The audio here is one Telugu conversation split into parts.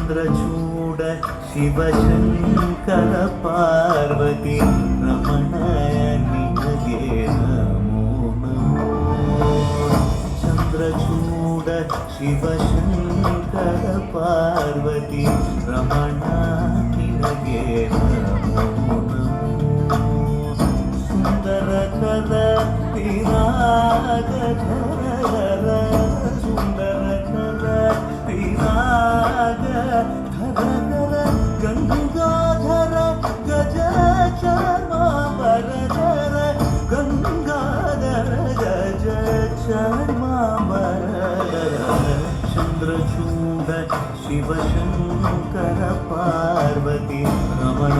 చంద్రచూడ శివశంకర పార్వతి రమణయ నినగే నమో నమో. చంద్రచూడ శివశంకర పార్వతి రమణ నినగే నమో నమో. సుందరకర విరాగధర సుందరకర విరాగధర గంగాధర గజ చర్మాంబరధర గంగాధర గజ చర్మాంబరధర. చంద్రచూడ శివశంకర పార్వతి రమణ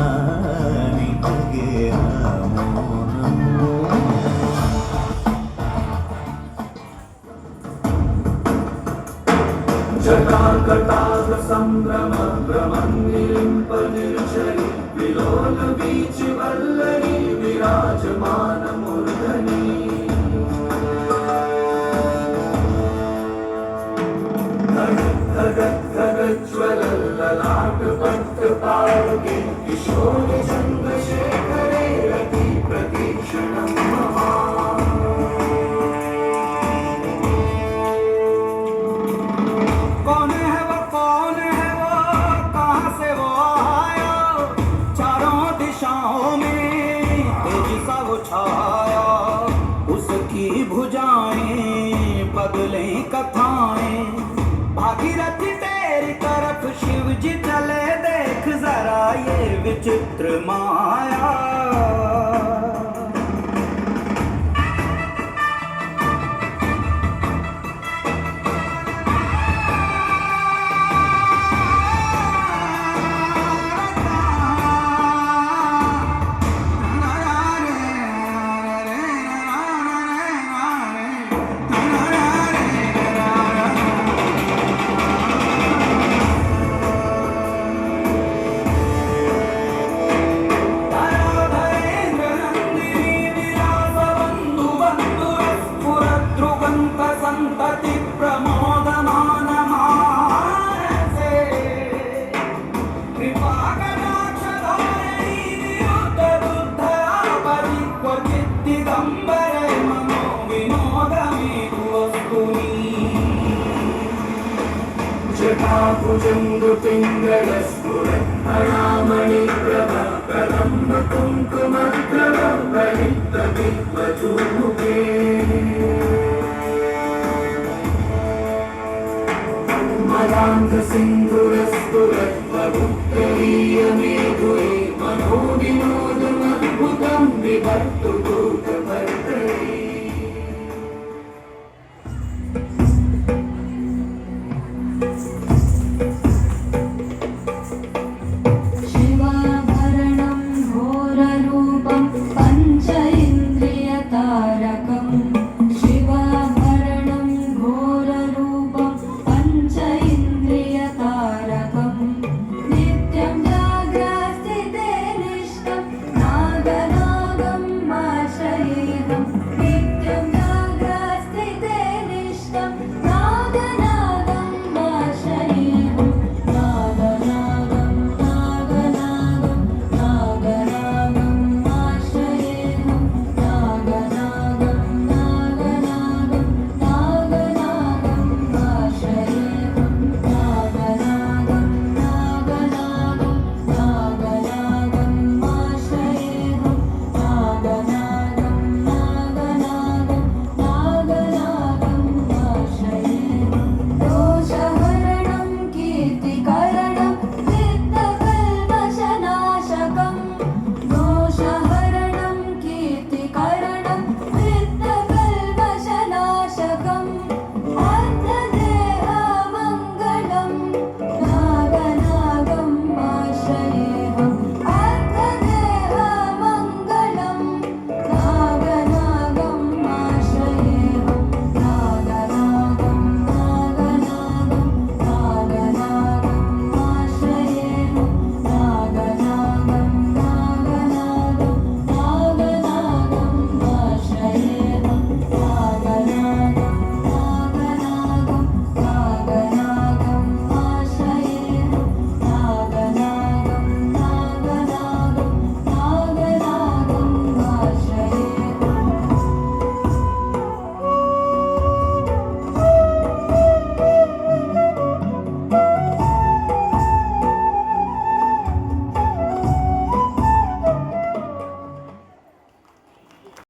నినగే నమో నమో. జటాకటాగ సంభ్రమ భ్రమన్నిలింప నిర్జరి విలోల వీచి వల్లరి విరాజమాన మూర్ధని. జ్వలలాట పట్ట పావకే కిశోరి చంద్రశేఖరే రతి ప్రతీక్షణం మహా. उसकी भुजाएं बदले कथाएं भागीरथी तेरी तरफ शिव जी चले देख जरा ये विचित्र माया. संतति प्रमोदमान मानसे कृपा कटाक्ष धारिणी विरुद्ध बुद्धयापरि क्वचित् दिगम्बरे मनो विनोदमेतु वस्तुनि. जटाभुजङ्ग पिङ्गलस्फुरत्मणामणि प्रभ प्रलम्ब कुङ्कुमद्रव ललित विद्वचूमुखे. मदान्ध सिन्धुरस्फुरत् प्रभुत्तरीयमेधुरे मनो